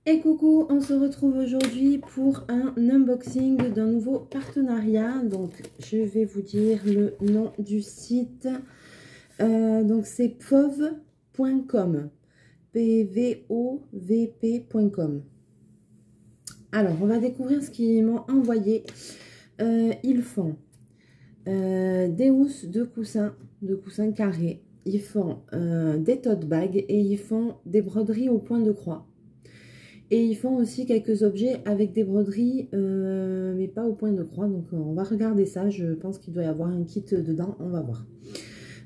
Et coucou, on se retrouve aujourd'hui pour un unboxing d'un nouveau partenariat. Donc je vais vous dire le nom du site. Donc c'est pvov.com, pvovp.com. Alors on va découvrir ce qu'ils m'ont envoyé. Ils font des housses de coussins carrés. Ils font des tote bags et ils font des broderies au point de croix. Et ils font aussi quelques objets avec des broderies, mais pas au point de croix. Donc on va regarder ça. Je pense qu'il doit y avoir un kit dedans. On va voir.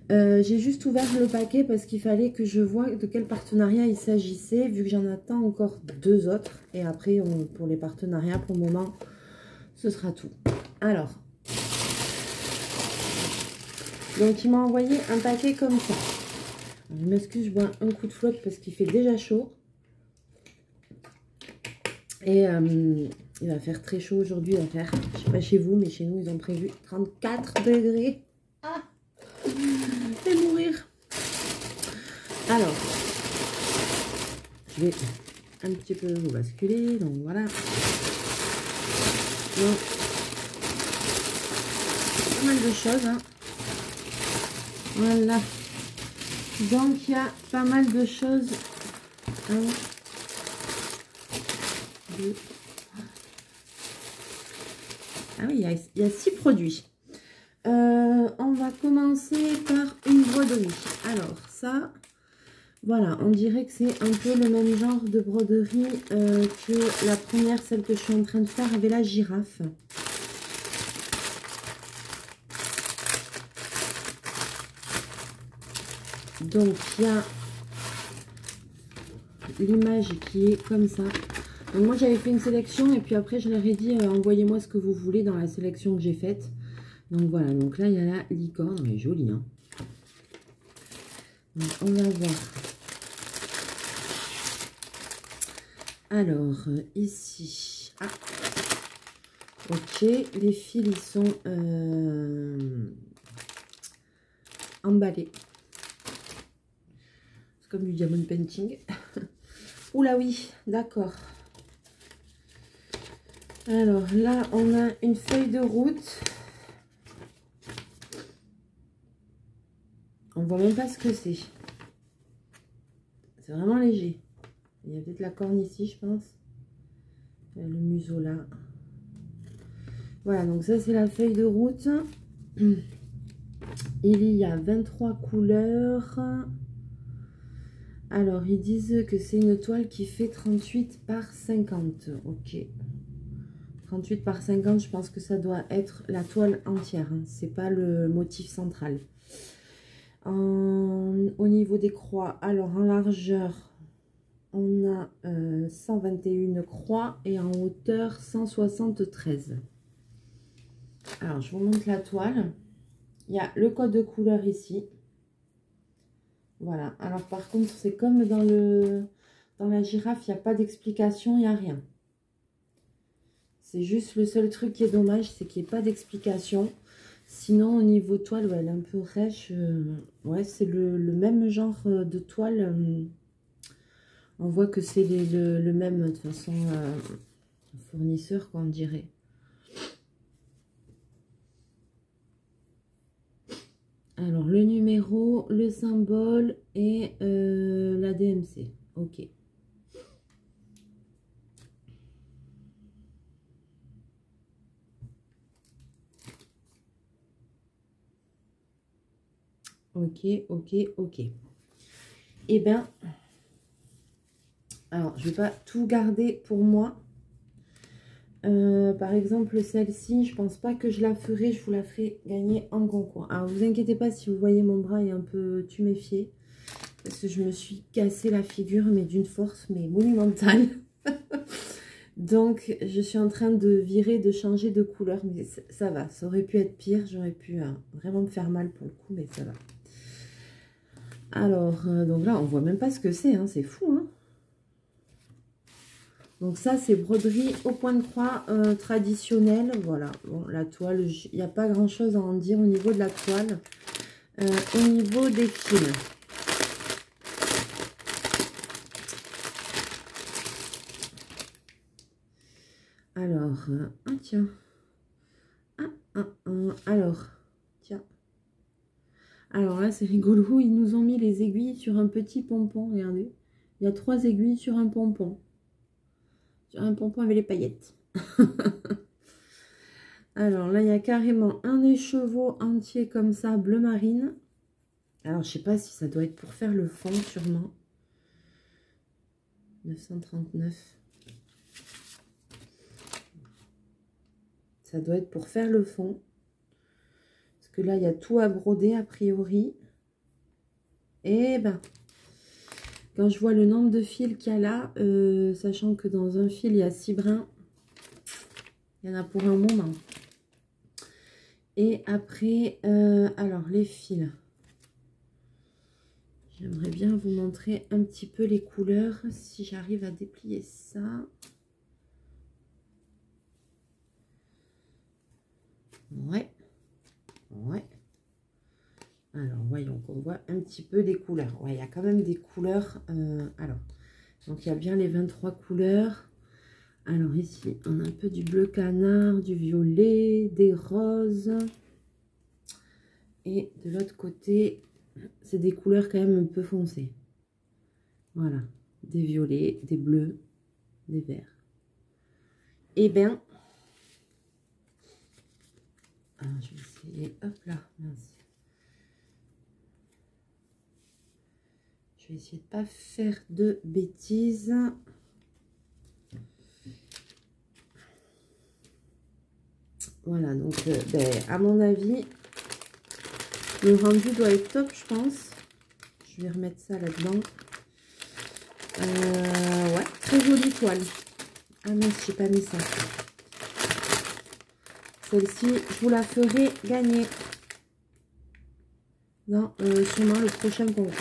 J'ai juste ouvert le paquet parce qu'il fallait que je vois de quel partenariat il s'agissait. Vu que j'en attends encore 2 autres. Et après, pour les partenariats, pour le moment, ce sera tout. Alors. Donc il m'a envoyé un paquet comme ça. Je m'excuse, je bois un coup de flotte parce qu'il fait déjà chaud. Et il va faire très chaud aujourd'hui, il va faire, je sais pas chez vous, mais chez nous ils ont prévu 34 degrés. Ah, je vais mourir. Alors, je vais un petit peu vous basculer, donc voilà. Donc, pas mal de choses, hein. Voilà. Donc il y a pas mal de choses. Ah oui, il y a 6 produits. On va commencer par une broderie. Alors ça, voilà, on dirait que c'est un peu le même genre de broderie que la première, celle que je suis en train de faire avec la girafe. Donc il y a l'image qui est comme ça. Donc moi j'avais fait une sélection et puis après je leur ai dit envoyez-moi ce que vous voulez dans la sélection que j'ai faite. Donc voilà, donc là il y a la licorne, elle est jolie, hein. Donc on va voir. Alors ici, ah, ok, les fils ils sont emballés. C'est comme du diamond painting. Oula oui, d'accord. Alors là, on a une feuille de route. On voit même pas ce que c'est. C'est vraiment léger. Il y a peut-être la corne ici, je pense. Le museau là. Voilà, donc ça c'est la feuille de route. Il y a 23 couleurs. Alors, ils disent que c'est une toile qui fait 38 par 50. Ok. 38 par 50, je pense que ça doit être la toile entière. Hein. C'est pas le motif central. Au niveau des croix, alors en largeur, on a 121 croix et en hauteur 173. Alors, je vous montre la toile. Il y a le code de couleur ici. Voilà. Alors, par contre, c'est comme dans la girafe, il n'y a pas d'explication, il n'y a rien. C'est juste le seul truc qui est dommage, c'est qu'il n'y ait pas d'explication. Sinon, au niveau toile, ouais, elle est un peu rêche. Ouais, c'est le même genre de toile. On voit que c'est le même, de toute façon, fournisseur, quoi, on dirait. Alors, le numéro, le symbole et la DMC. Ok. Ok, ok, ok. Eh bien, alors, je ne vais pas tout garder pour moi. Par exemple, celle-ci, je pense pas que je la ferai. Je vous la ferai gagner en concours. Alors, vous inquiétez pas si vous voyez mon bras est un peu tuméfié. Parce que je me suis cassé la figure, mais d'une force mais monumentale. Donc, je suis en train de virer, de changer de couleur. Mais ça va, ça aurait pu être pire. J'aurais pu vraiment me faire mal pour le coup, mais ça va. Alors, donc là, on voit même pas ce que c'est. Hein, c'est fou, hein. Donc ça, c'est broderie au point de croix traditionnelle. Voilà, bon, la toile, il n'y a pas grand-chose à en dire au niveau de la toile. Au niveau des fils. Alors, ah tiens. Alors, tiens. Alors là, c'est rigolo. Ils nous ont mis les aiguilles sur un petit pompon. Regardez. Il y a 3 aiguilles sur un pompon. Sur un pompon avec les paillettes. Alors là, il y a carrément un écheveau entier comme ça, bleu marine. Alors, je sais pas si ça doit être pour faire le fond, sûrement. 939. Ça doit être pour faire le fond. Parce que là, il y a tout à broder, a priori. Et ben, quand je vois le nombre de fils qu'il y a là, sachant que dans un fil, il y a 6 brins, il y en a pour un moment. Et après, alors les fils. J'aimerais bien vous montrer un petit peu les couleurs, si j'arrive à déplier ça. Ouais. Alors, voyons qu'on voit un petit peu les couleurs. Ouais, il y a quand même des couleurs. Alors, donc il y a bien les 23 couleurs. Alors ici, on a un peu du bleu canard, du violet, des roses. Et de l'autre côté, c'est des couleurs quand même un peu foncées. Voilà, des violets, des bleus, des verts. Et bien, je vais essayer, hop là, mince. Je vais essayer de ne pas faire de bêtises. Voilà, donc à mon avis, le rendu doit être top, je pense. Je vais remettre ça là-dedans. Ouais, très jolie toile. Ah mince, j'ai pas mis ça. Celle-ci, je vous la ferai gagner dans sûrement le prochain concours.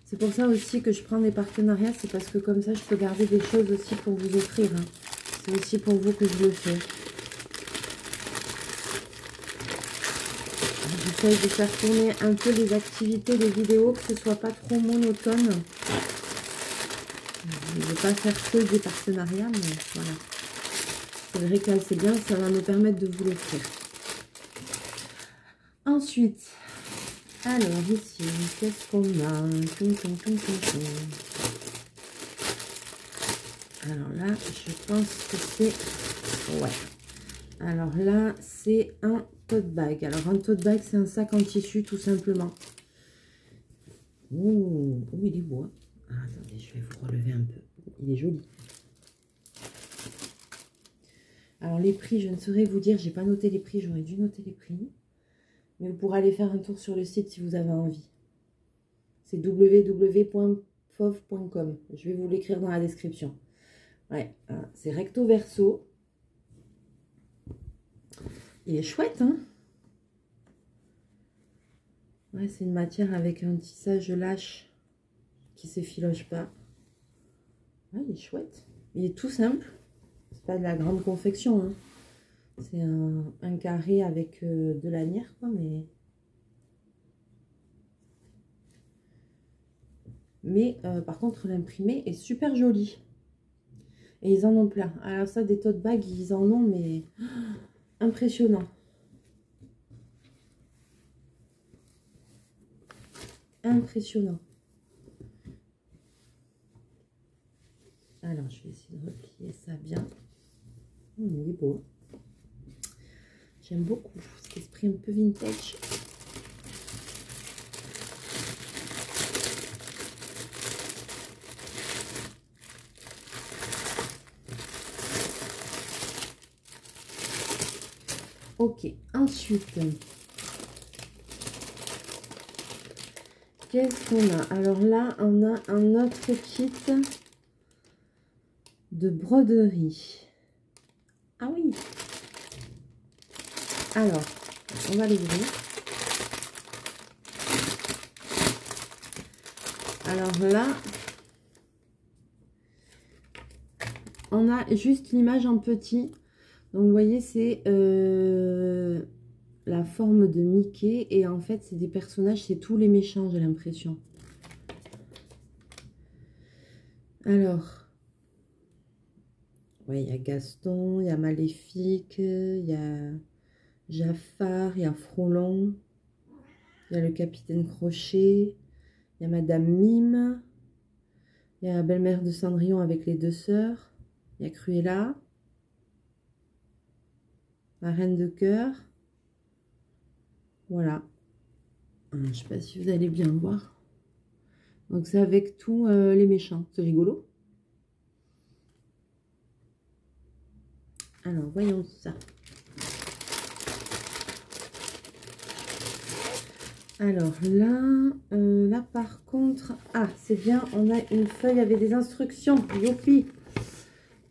C'est pour ça aussi que je prends des partenariats, c'est parce que comme ça, je peux garder des choses aussi pour vous offrir. Hein. C'est aussi pour vous que je le fais. J'essaye de faire tourner un peu les activités, les vidéos, que ce soit pas trop monotone. Je ne veux pas faire que des partenariats, mais voilà. C'est vrai que là, c'est bien, ça va me permettre de vous l'offrir. Ensuite, alors ici, qu'est-ce qu'on a? Alors là, je pense que c'est... Ouais. Alors là, c'est un tote bag. Alors un tote bag, c'est un sac en tissu, tout simplement. Oh, il est beau. Hein. Ah, attendez, je vais vous relever un peu. Il est joli. Alors les prix, je ne saurais vous dire, j'ai pas noté les prix, j'aurais dû noter les prix. Mais vous pourrez aller faire un tour sur le site si vous avez envie. C'est www.fauve.com. Je vais vous l'écrire dans la description. Ouais, c'est recto verso. Il est chouette, hein? Ouais, c'est une matière avec un tissage lâche qui ne s'effiloche pas. Ouais, il est chouette. Il est tout simple. C'est pas de la grande confection, hein. C'est un carré avec de lanière, quoi, mais par contre, l'imprimé est super joli. Et ils en ont plein. Alors ça, des tote bags, ils en ont, mais impressionnant. Impressionnant. Alors, je vais essayer de replier ça bien. Il est beau. J'aime beaucoup cet esprit un peu vintage. Ok, ensuite, qu'est-ce qu'on a? Alors là, on a un autre kit de broderie. Ah oui. Alors, on va l'ouvrir. Alors là, on a juste l'image en petit. Donc, vous voyez, c'est la forme de Mickey. Et en fait, c'est des personnages, c'est tous les méchants, j'ai l'impression. Alors, ouais, il y a Gaston, il y a Maléfique, il y a Jafar, il y a Frolon, il y a le Capitaine Crochet, il y a Madame Mime, il y a la belle-mère de Cendrillon avec les deux sœurs, il y a Cruella, la Reine de Cœur. Voilà. Je ne sais pas si vous allez bien voir. Donc c'est avec tous les méchants. C'est rigolo. Alors, voyons ça. Alors là par contre... Ah, c'est bien, on a une feuille avec des instructions. Youpi!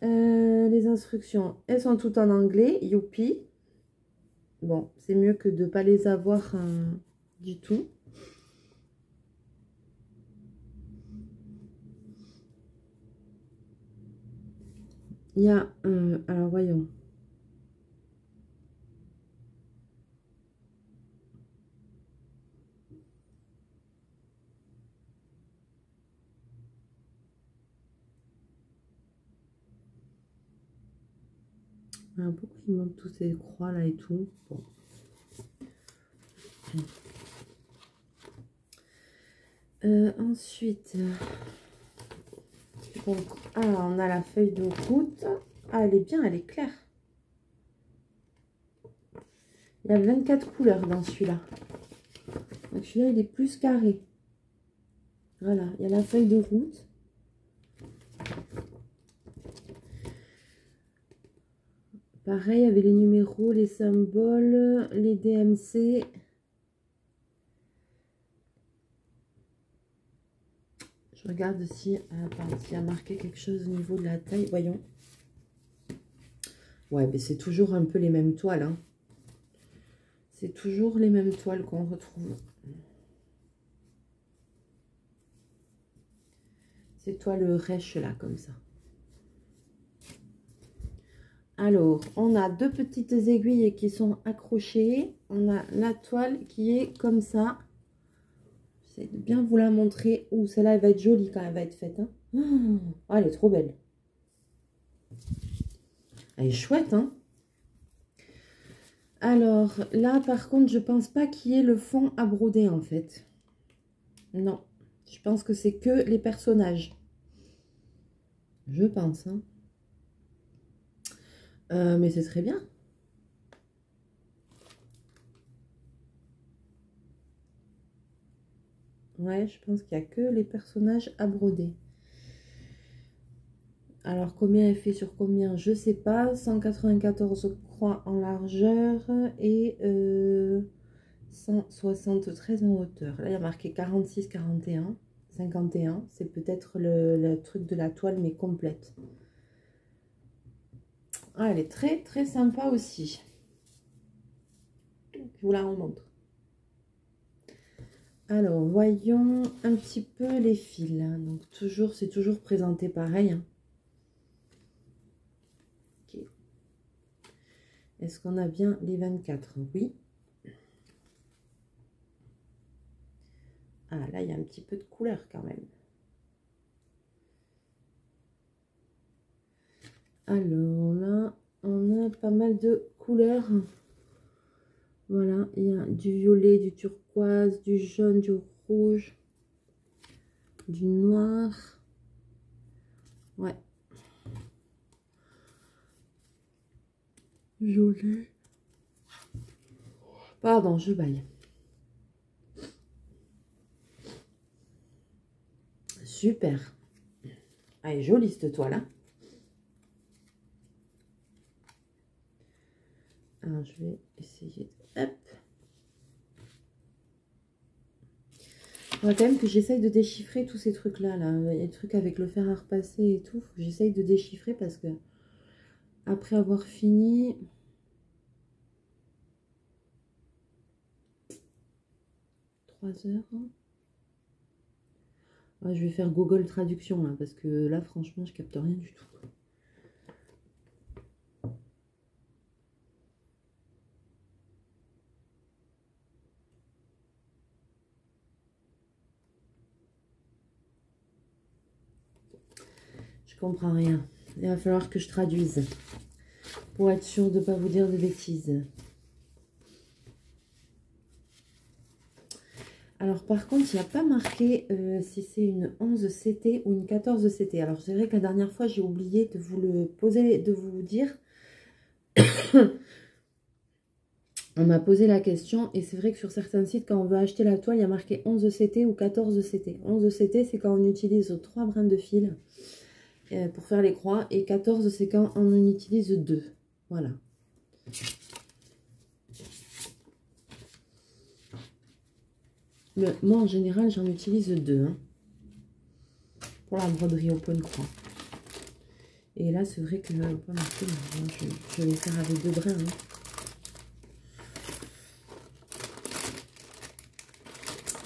Les instructions, elles sont toutes en anglais. Youpi! Bon, c'est mieux que de ne pas les avoir du tout. Il y a... alors, voyons. Alors, pourquoi il manque toutes ces croix là et tout? Bon. Ensuite, donc, on a la feuille de route. Ah, elle est bien, elle est claire. Il y a 24 couleurs dans celui-là. Donc celui-là, il est plus carré. Voilà, il y a la feuille de route. Pareil, il y avait les numéros, les symboles, les DMC. Je regarde si, s'il y a marqué quelque chose au niveau de la taille. Voyons. Ouais, mais c'est toujours un peu les mêmes toiles. Hein. C'est toujours les mêmes toiles qu'on retrouve. C'est toile rêche là, comme ça. Alors, on a deux petites aiguilles qui sont accrochées. On a la toile qui est comme ça. J'essaie de bien vous la montrer. Ouh, celle-là, elle va être jolie quand elle va être faite. Hein. Oh, elle est trop belle. Elle est chouette, hein. Alors, là, par contre, je pense pas qu'il y ait le fond à broder, en fait. Non. Je pense que c'est que les personnages. Je pense, hein. Mais c'est très bien. Ouais, je pense qu'il n'y a que les personnages à broder. Alors, combien elle fait sur combien? Je sais pas. 194 croix en largeur et 173 en hauteur. Là, il y a marqué 46, 41, 51. C'est peut-être le truc de la toile, mais complète. Ah, elle est très, très sympa aussi. Je vous la remontre. Alors, voyons un petit peu les fils. Donc, toujours, c'est toujours présenté pareil. Hein. Okay. Est-ce qu'on a bien les 24? Oui. Ah, là, il y a un petit peu de couleur quand même. Alors, là, on a pas mal de couleurs. Voilà, il y a du violet, du turquoise, du jaune, du rouge, du noir. Ouais. Violet. Pardon, je baille. Super. Elle est jolie cette toile. Hein. Alors, je vais essayer de... Hop. Il faudra quand même que j'essaye de déchiffrer tous ces trucs-là. Là. Les trucs avec le fer à repasser et tout. Faut que j'essaye de déchiffrer parce que après avoir fini... 3 heures. Ouais, je vais faire Google Traduction là, parce que là, franchement, je capte rien du tout. comprends rien. Il va falloir que je traduise pour être sûre de ne pas vous dire de bêtises. Alors par contre, il n'y a pas marqué si c'est une 11 CT ou une 14 CT. Alors c'est vrai que la dernière fois, j'ai oublié de vous le poser, de vous dire. On m'a posé la question et c'est vrai que sur certains sites, quand on veut acheter la toile, il y a marqué 11 CT ou 14 CT. 11 CT, c'est quand on utilise 3 brins de fil pour faire les croix. Et 14, c'est quand on en utilise 2. Voilà. Mais moi, en général, j'en utilise 2. Hein, pour la broderie au point de croix. Et là, c'est vrai que pas marqué. Je vais faire avec 2 brins. Hein.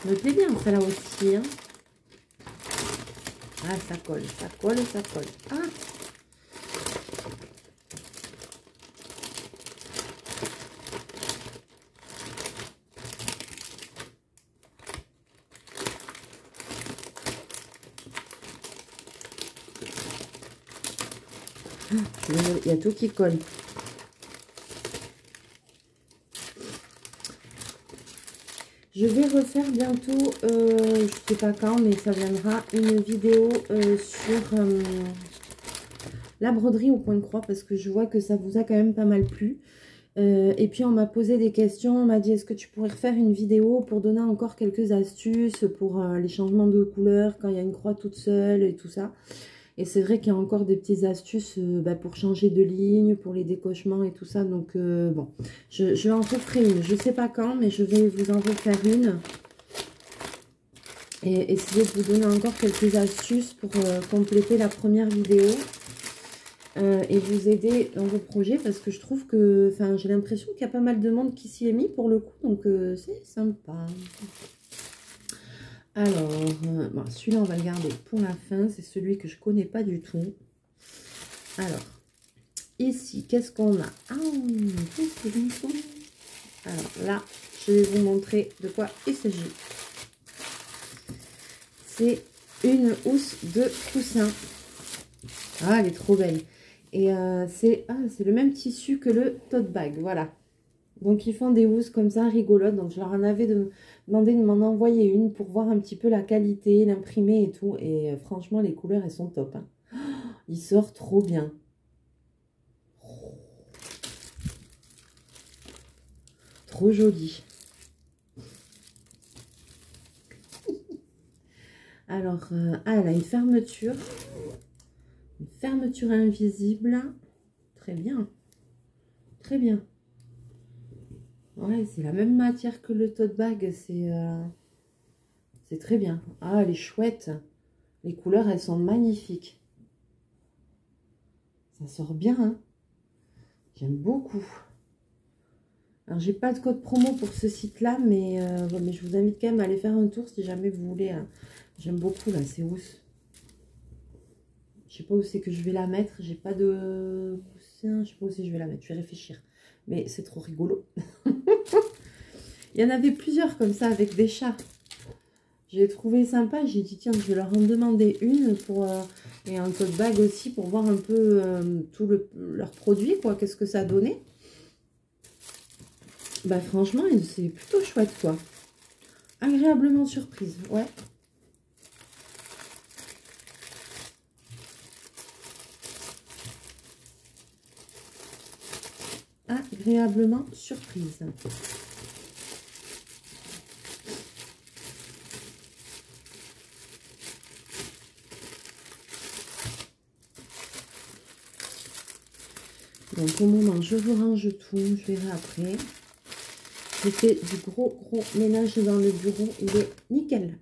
Ça me plaît bien, ça là aussi. Hein. Ah, ça colle, ça colle, ça colle. Ah! Il y a tout qui colle. Je vais refaire bientôt, je ne sais pas quand, mais ça viendra, une vidéo sur la broderie au point de croix, parce que je vois que ça vous a quand même pas mal plu. Et puis on m'a posé des questions, on m'a dit est-ce que tu pourrais refaire une vidéo pour donner encore quelques astuces pour les changements de couleur quand il y a une croix toute seule et tout ça. Et c'est vrai qu'il y a encore des petites astuces pour changer de ligne, pour les décochements et tout ça. Donc bon, je en referai une. Je ne sais pas quand, mais je vais vous en refaire une. Et essayer de vous donner encore quelques astuces pour compléter la première vidéo. Et vous aider dans vos projets. Parce que je trouve que, enfin, j'ai l'impression qu'il y a pas mal de monde qui s'y est mis pour le coup. Donc c'est sympa. Alors, bon, celui-là, on va le garder pour la fin. C'est celui que je connais pas du tout. Alors, ici, qu'est-ce qu'on a? Ah, alors là, je vais vous montrer de quoi il s'agit. C'est une housse de coussin. Ah, elle est trop belle. Et c'est le même tissu que le tote bag, voilà. Donc, ils font des housses comme ça, rigolotes. Donc, je leur en avais demandé de m'en envoyer une pour voir un petit peu la qualité, l'imprimer et tout. Et franchement, les couleurs, elles sont top. Hein. Oh, il sort trop bien. Trop joli. Alors, elle a une fermeture. Une fermeture invisible. Très bien. Très bien. Ouais, c'est la même matière que le tote bag. C'est très bien. Ah, elle est chouette. Les couleurs, elles sont magnifiques. Ça sort bien, hein. J'aime beaucoup. Alors, j'ai pas de code promo pour ce site-là, mais je vous invite quand même à aller faire un tour si jamais vous voulez. Hein. J'aime beaucoup, là, ces housses. Je sais pas où c'est que je vais la mettre. J'ai pas de coussin. Je sais pas où c'est que je vais la mettre. Je vais réfléchir. Mais c'est trop rigolo. Il y en avait plusieurs comme ça avec des chats. J'ai trouvé sympa. J'ai dit tiens, je vais leur en demander une pour et un tote bag aussi pour voir un peu tout leur produit quoi. Qu'est-ce que ça donnait. Bah franchement, c'est plutôt chouette quoi. Agréablement surprise. Ouais. Agréablement surprise. Donc au moment, je vous range tout, je verrai après. J'ai fait du gros ménage dans le bureau, il est nickel.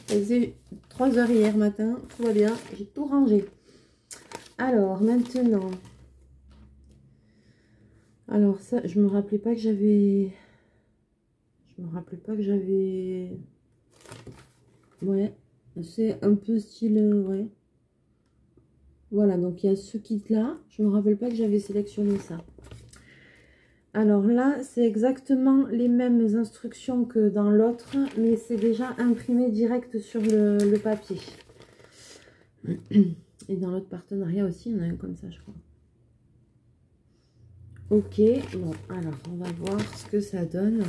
J'ai 3 h hier matin, tout va bien, j'ai tout rangé. Alors maintenant, alors ça, je me rappelais pas que j'avais, ouais, c'est un peu style, ouais. Voilà, donc il y a ce kit là, je me rappelle pas que j'avais sélectionné ça. Alors là, c'est exactement les mêmes instructions que dans l'autre, mais c'est déjà imprimé direct sur le papier. Et dans l'autre partenariat aussi, il y en a un comme ça, je crois. Ok, bon, alors on va voir ce que ça donne.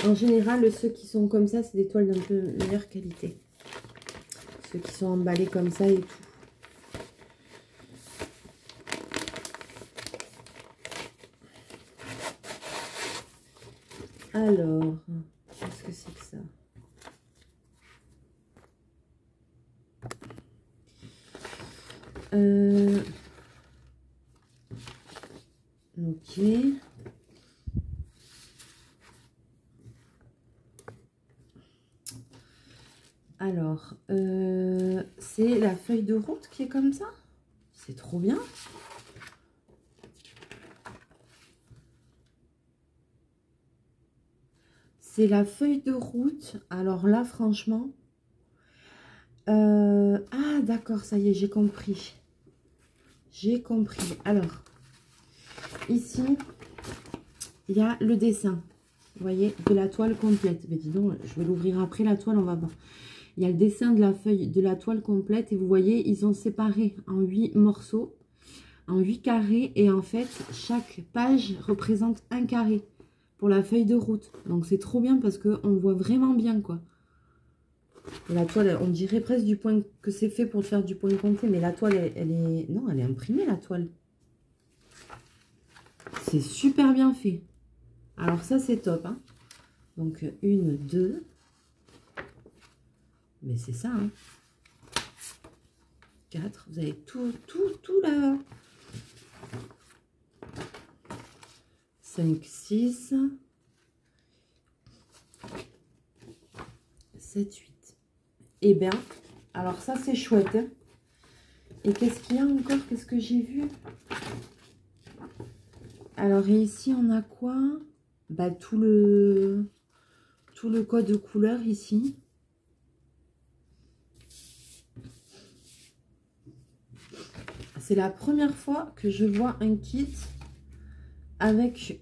En général, ceux qui sont comme ça, c'est des toiles d'un peu meilleure qualité. Ceux qui sont emballés comme ça et tout. Alors, qu'est-ce que c'est que ça? Ok. Alors, c'est la feuille de route qui est comme ça. C'est trop bien. C'est la feuille de route. Alors là, franchement... ah, d'accord, ça y est, j'ai compris. J'ai compris. Alors, ici, il y a le dessin. Vous voyez, de la toile complète. Mais dis donc, je vais l'ouvrir après la toile, on va voir. Il y a le dessin de la feuille, de la toile complète. Et vous voyez, ils ont séparé en 8 morceaux, en 8 carrés. Et en fait, chaque page représente un carré pour la feuille de route. Donc, c'est trop bien parce qu'on voit vraiment bien, quoi. Et la toile, on dirait presque du point que c'est fait pour faire du point compté. Mais la toile, elle est... Non, elle est imprimée, la toile. C'est super bien fait. Alors, ça, c'est top, hein. Donc, 1, 2... Mais c'est ça, hein. 4, vous avez tout là. 5, 6, 7, 8. Eh bien, alors ça, c'est chouette. Hein. Et qu'est-ce qu'il y a encore? Qu'est-ce que j'ai vu? Alors, et ici, on a quoi? Bah, tout le code de couleur ici. C'est la première fois que je vois un kit avec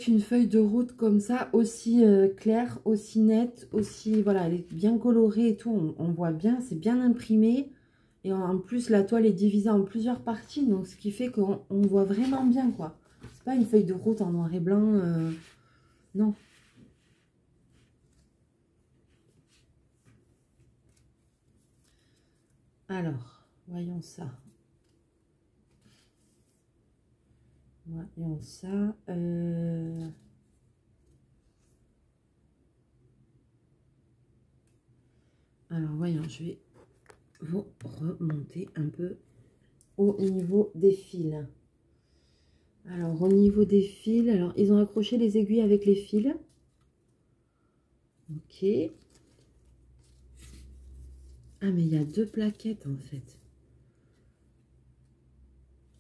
une feuille de route comme ça, aussi claire, aussi nette, aussi, voilà, elle est bien colorée et tout, on voit bien, c'est bien imprimé. Et en plus, la toile est divisée en plusieurs parties, donc ce qui fait qu'on voit vraiment bien, quoi. C'est pas une feuille de route en noir et blanc, non. Alors, voyons ça. Voyons ça. Alors, voyons, je vais vous remonter un peu au niveau des fils. Alors, au niveau des fils, alors, ils ont accroché les aiguilles avec les fils. Ok. Ah, mais il y a 2 plaquettes, en fait.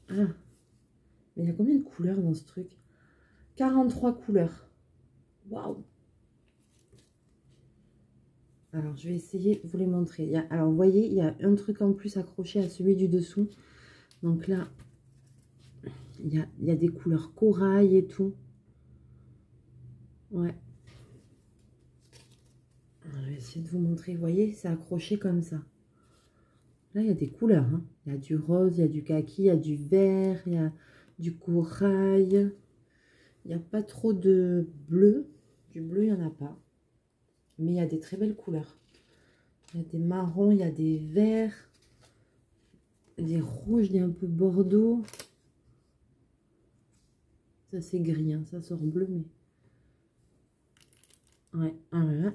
Ah. Mais il y a combien de couleurs dans ce truc? 43 couleurs. Waouh! Alors, je vais essayer de vous les montrer. Alors, vous voyez, il y a un truc en plus accroché à celui du dessous. Donc là, il y a des couleurs corail et tout. Ouais. Alors, je vais essayer de vous montrer. Vous voyez, c'est accroché comme ça. Là, il y a des couleurs. Hein. Il y a du rose, il y a du kaki, il y a du vert, il y a du corail. Il n'y a pas trop de bleu. Du bleu, il n'y en a pas. Mais il y a des très belles couleurs. Il y a des marrons, il y a des verts, des rouges, des un peu bordeaux. Ça, c'est gris, hein. Ça sort bleu, mais... Ouais, voilà.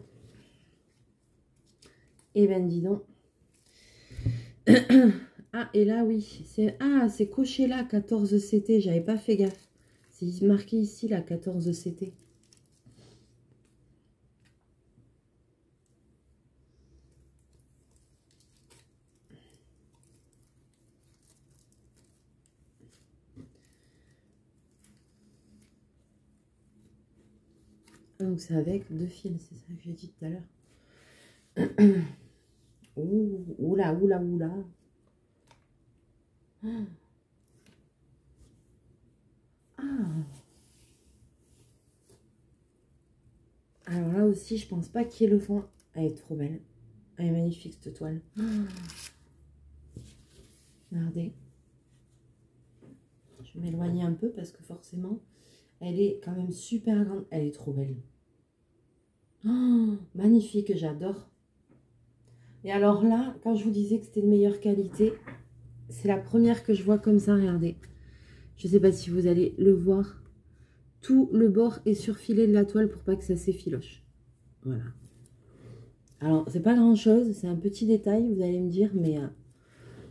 Et ben, dis donc. Ah, et là, oui. C'est coché là, 14 CT. J'avais pas fait gaffe. C'est marqué ici, là, 14 CT. Donc, c'est avec 2 fils. C'est ça que j'ai dit tout à l'heure. Ouh, oula, oula, oula. Ah. Alors là aussi, je pense pas qu'il y ait le fond. Elle est trop belle. Elle est magnifique cette toile. Regardez. Je vais m'éloigner un peu parce que forcément, elle est quand même super grande. Elle est trop belle. Oh, magnifique, j'adore. Et alors là, quand je vous disais que c'était de meilleure qualité, c'est la première que je vois comme ça, regardez. Je ne sais pas si vous allez le voir. Tout le bord est surfilé de la toile pour pas que ça s'effiloche. Voilà. Alors, c'est pas grand chose, c'est un petit détail, vous allez me dire, mais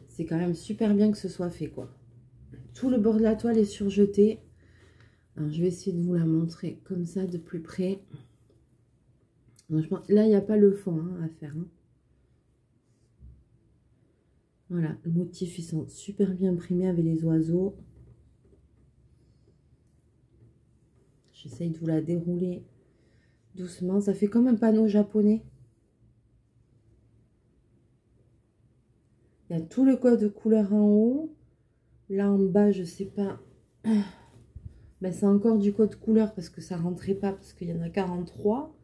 c'est quand même super bien que ce soit fait, quoi. Tout le bord de la toile est surjeté. Alors, je vais essayer de vous la montrer comme ça de plus près. Là, il n'y a pas le fond à faire. Hein. Voilà, le motif, ils sont super bien imprimés avec les oiseaux. J'essaye de vous la dérouler doucement. Ça fait comme un panneau japonais. Il y a tout le code de couleur en haut. Là en bas, je sais pas. Ben, c'est encore du code couleur parce que ça rentrait pas, parce qu'il y en a 43.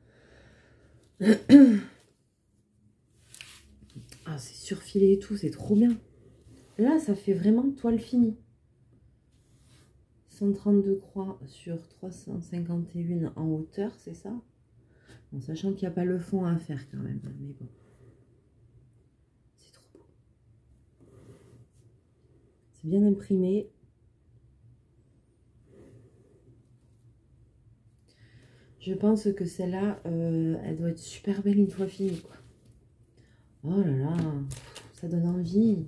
Ah, c'est surfilé et tout, c'est trop bien. Là, ça fait vraiment toile finie. 132 croix sur 351 en hauteur, c'est ça? Bon, sachant qu'il n'y a pas le fond à faire quand même, mais bon. C'est trop beau. C'est bien imprimé. Je pense que celle-là, elle doit être super belle une fois finie, quoi. Oh là là, ça donne envie.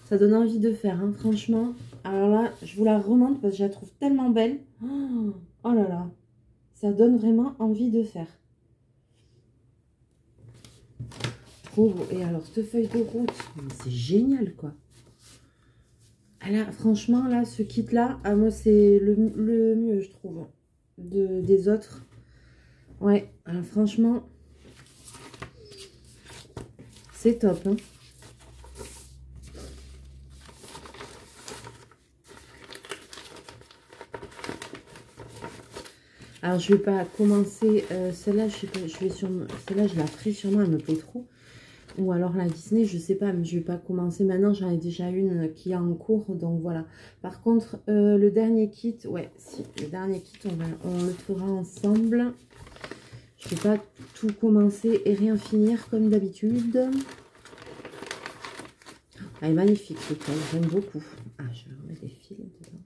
Ça donne envie de faire, hein, franchement. Alors là, je vous la remonte parce que je la trouve tellement belle. Oh là là, ça donne vraiment envie de faire. Trop beau. Et alors, cette feuille de route, c'est génial, quoi. Là, franchement, là, ce kit-là, moi, c'est le mieux, je trouve, des autres. Ouais, alors, franchement, c'est top, hein. Alors, je vais pas commencer celle-là, je sais pas, celle-là, je la ferai sûrement, elle me plaît trop. Ou alors la Disney, je sais pas, mais je vais pas commencer maintenant, j'en ai déjà une qui est en cours, donc voilà. Par contre, le dernier kit, ouais, si, le dernier kit, on le fera ensemble. Je vais pas tout commencer et rien finir comme d'habitude. Elle est magnifique, cette toile, j'aime beaucoup. Ah, je vais remettre les fils dedans.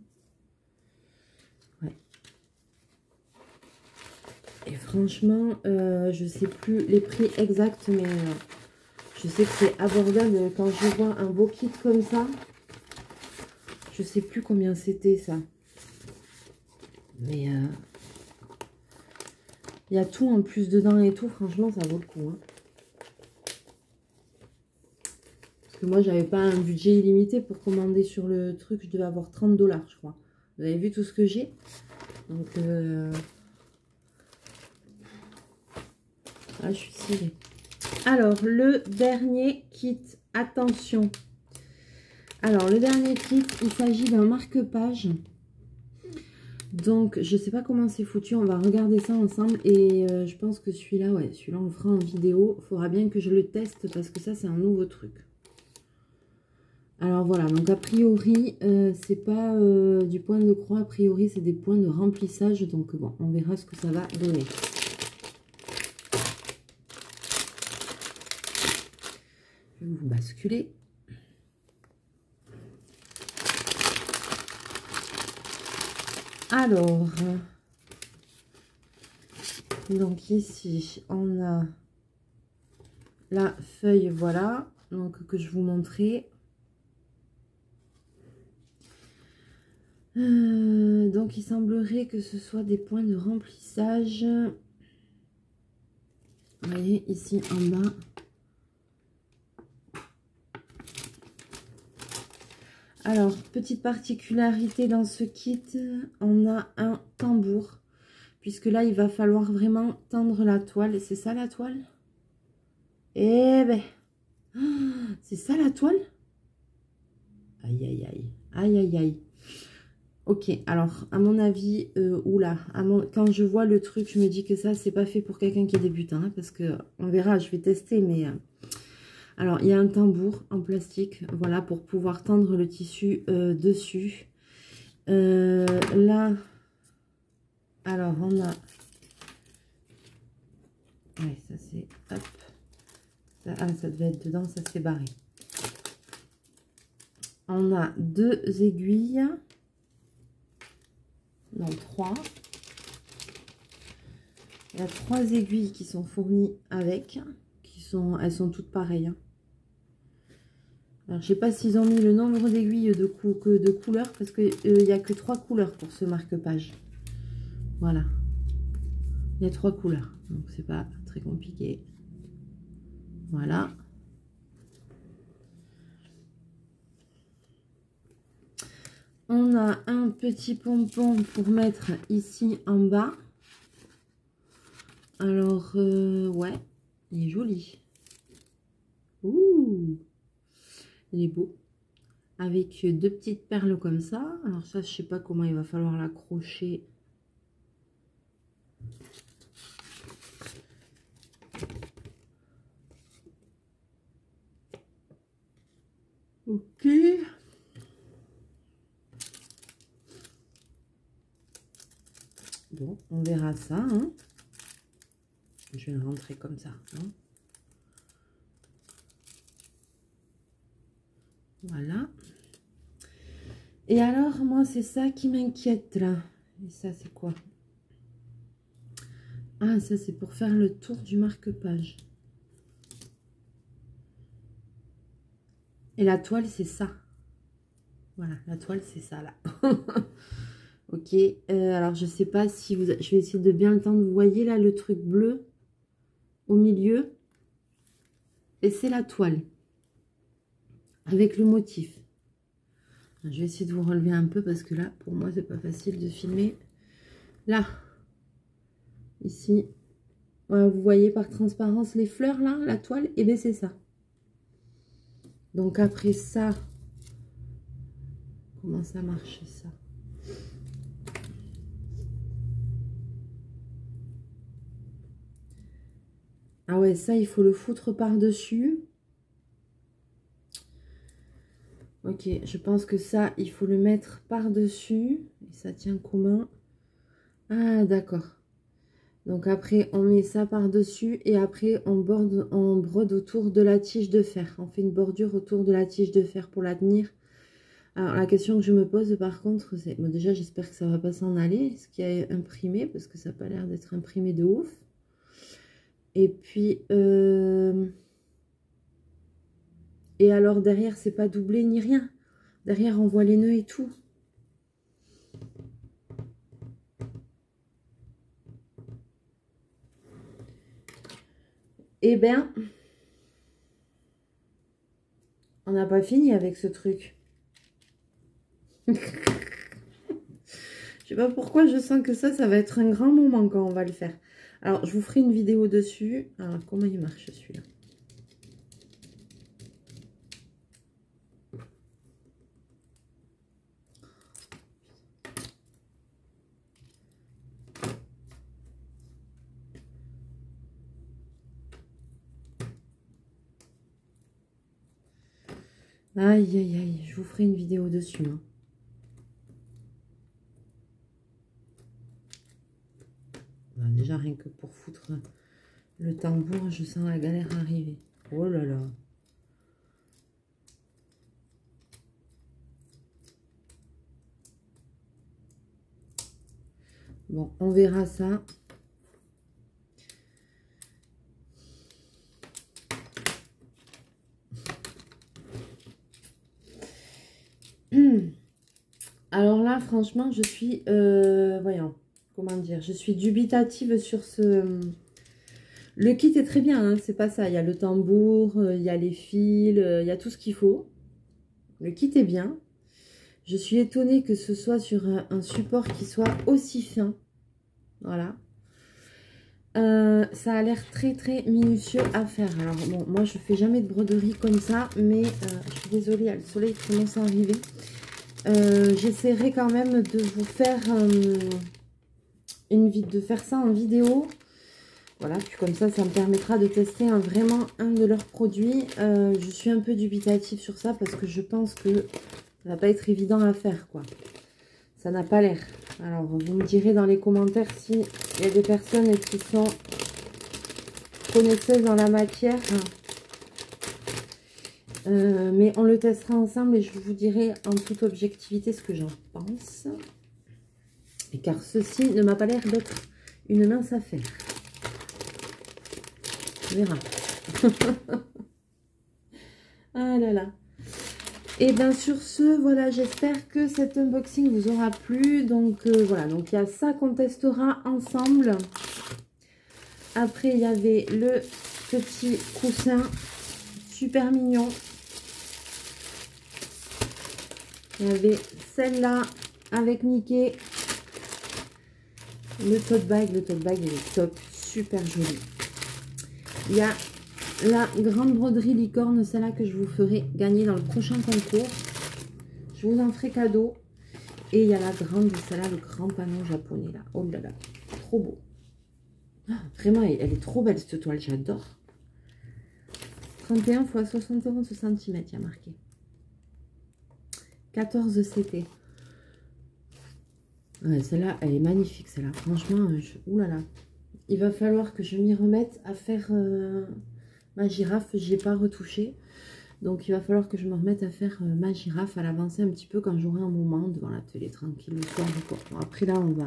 Ouais. Et franchement, je sais plus les prix exacts, mais je sais que c'est abordable. Quand je vois un beau kit comme ça, je sais plus combien c'était ça. Mais il y a tout en plus dedans et tout. Franchement, ça vaut le coup. Hein. Parce que moi, j'avais pas un budget illimité pour commander sur le truc. Je devais avoir 30 $, je crois. Vous avez vu tout ce que j'ai. Donc, ah, je suis stylée. Alors, le dernier kit. Attention. Alors, le dernier kit, il s'agit d'un marque-page. Donc, je sais pas comment c'est foutu. On va regarder ça ensemble. Et je pense que celui-là, ouais, celui-là, on le fera en vidéo. Il faudra bien que je le teste parce que ça, c'est un nouveau truc. Alors, voilà. Donc, a priori, c'est pas du point de croix. A priori, c'est des points de remplissage. Donc, bon, on verra ce que ça va donner. Je vais vous basculer. Alors, donc ici, on a la feuille, voilà, donc que je vous montrais. Donc, il semblerait que ce soit des points de remplissage. Vous voyez, ici en bas. Alors, petite particularité dans ce kit, on a un tambour. Puisque là, il va falloir vraiment tendre la toile. C'est ça la toile? Eh ben, c'est ça la toile? Aïe, aïe, aïe. Aïe, aïe, aïe. Ok, alors à mon avis, oula, quand je vois le truc, je me dis que ça, c'est pas fait pour quelqu'un qui est débutant, hein, parce que on verra, je vais tester, mais... alors, il y a un tambour en plastique, voilà, pour pouvoir tendre le tissu dessus. Là, alors on a... ouais, ça c'est... hop. Ça devait être dedans, ça s'est barré. On a 2 aiguilles. Non, 3. Il y a 3 aiguilles qui sont fournies avec. Elles sont toutes pareilles. Hein. Alors, je sais pas s'ils ont mis le nombre d'aiguilles de couleurs, parce qu'il n'y a que 3 couleurs pour ce marque-page. Voilà. Il y a 3 couleurs, donc c'est pas très compliqué. Voilà. On a un petit pompon pour mettre ici en bas. Alors, ouais, il est joli. Ouh, il est beau. Avec 2 petites perles comme ça. Alors ça, je sais pas comment il va falloir l'accrocher. Ok. Bon, on verra ça. Hein. Je vais le rentrer comme ça. Hein. Voilà. Et alors, moi, c'est ça qui m'inquiète, là. Et ça, c'est quoi? Ah, ça, c'est pour faire le tour du marque-page. Et la toile, c'est ça. Voilà, la toile, c'est ça, là. Ok. Alors, je sais pas si vous... Je vais essayer de bien le tendre. Vous voyez, là, le truc bleu au milieu. Et c'est la toile. Avec le motif. Je vais essayer de vous relever un peu parce que là, pour moi, c'est pas facile de filmer. Là, ici, vous voyez par transparence les fleurs là, la toile, et bien c'est ça. Donc après ça, comment ça marche ça? Ah ouais, ça, il faut le foutre par-dessus. Ok, je pense que ça, il faut le mettre par-dessus. Et ça tient comment? Ah, d'accord. Donc après, on met ça par-dessus et après, on brode autour de la tige de fer. On fait une bordure autour de la tige de fer pour la tenir. Alors, la question que je me pose, par contre, c'est... Bon, déjà, j'espère que ça va pas s'en aller, ce qui est imprimé, parce que ça n'a pas l'air d'être imprimé de ouf. Et puis... Et alors, derrière, c'est pas doublé ni rien. Derrière, on voit les nœuds et tout. Eh bien, on n'a pas fini avec ce truc. Je sais pas pourquoi je sens que ça va être un grand moment quand on va le faire. Alors, je vous ferai une vidéo dessus. Alors, comment il marche celui-là? Aïe, aïe, aïe, je vous ferai une vidéo dessus. Hein. Déjà, rien que pour foutre le tambour, je sens la galère arriver. Oh là là. Bon, on verra ça. Alors là, franchement, je suis... voyons, comment dire? Je suis dubitative sur ce... Le kit est très bien, hein, c'est pas ça. Il y a le tambour, il y a les fils, il y a tout ce qu'il faut. Le kit est bien. Je suis étonnée que ce soit sur un support qui soit aussi fin. Voilà. Ça a l'air très très minutieux à faire. Alors bon, moi je fais jamais de broderie comme ça, mais je suis désolée, il y a le soleil qui commence à arriver. j'essaierai quand même de vous faire de faire ça en vidéo. Voilà, puis comme ça me permettra de tester vraiment un de leurs produits. Je suis un peu dubitative sur ça parce que je pense que ça va pas être évident à faire, quoi. Ça n'a pas l'air. Alors, vous me direz dans les commentaires s'il y a des personnes qui sont connaisseuses dans la matière. Mais on le testera ensemble et je vous dirai en toute objectivité ce que j'en pense. Et car ceci ne m'a pas l'air d'être une mince affaire. On verra. Ah là là. Et bien sur ce, voilà, j'espère que cet unboxing vous aura plu. Donc voilà, donc il y a ça qu'on testera ensemble. Après, il y avait le petit coussin super mignon. Il y avait celle-là avec Mickey. Le tote bag il est top, super joli. Il y a la grande broderie licorne, celle-là que je vous ferai gagner dans le prochain concours. Je vous en ferai cadeau. Et il y a la grande, celle-là, le grand panneau japonais là. Oh là là, trop beau. Ah, vraiment, elle est trop belle cette toile, j'adore. 31 x 71 cm, il y a marqué. 14 CT. Ouais, celle-là, elle est magnifique, celle-là. Franchement, oulala. Il va falloir que je m'y remette à faire ma girafe. J'y ai pas retouché. Donc, il va falloir que je me remette à faire ma girafe, à l'avancer un petit peu quand j'aurai un moment devant la télé, tranquille, le soir. Bon, après, là, on va...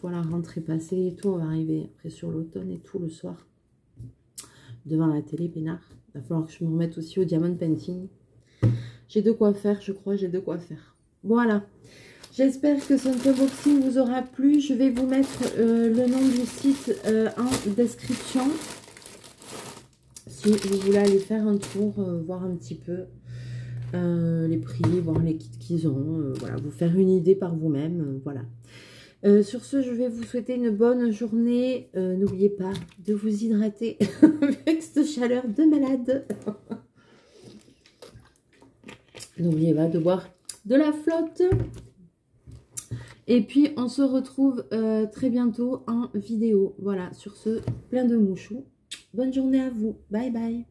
Voilà, rentrée passée et tout. On va arriver après sur l'automne et tout le soir. Devant la télé, peinard. Il va falloir que je me remette aussi au diamond painting. J'ai de quoi faire, je crois, j'ai de quoi faire. Voilà. J'espère que cet unboxing vous aura plu. Je vais vous mettre le nom du site en description. Si vous voulez aller faire un tour, voir un petit peu les prix, voir les kits qu'ils ont. Voilà, vous faire une idée par vous-même. Voilà. Sur ce, je vais vous souhaiter une bonne journée. N'oubliez pas de vous hydrater avec cette chaleur de malade. N'oubliez pas de boire de la flotte. Et puis, on se retrouve très bientôt en vidéo. Voilà, sur ce, plein de mouchous. Bonne journée à vous. Bye bye.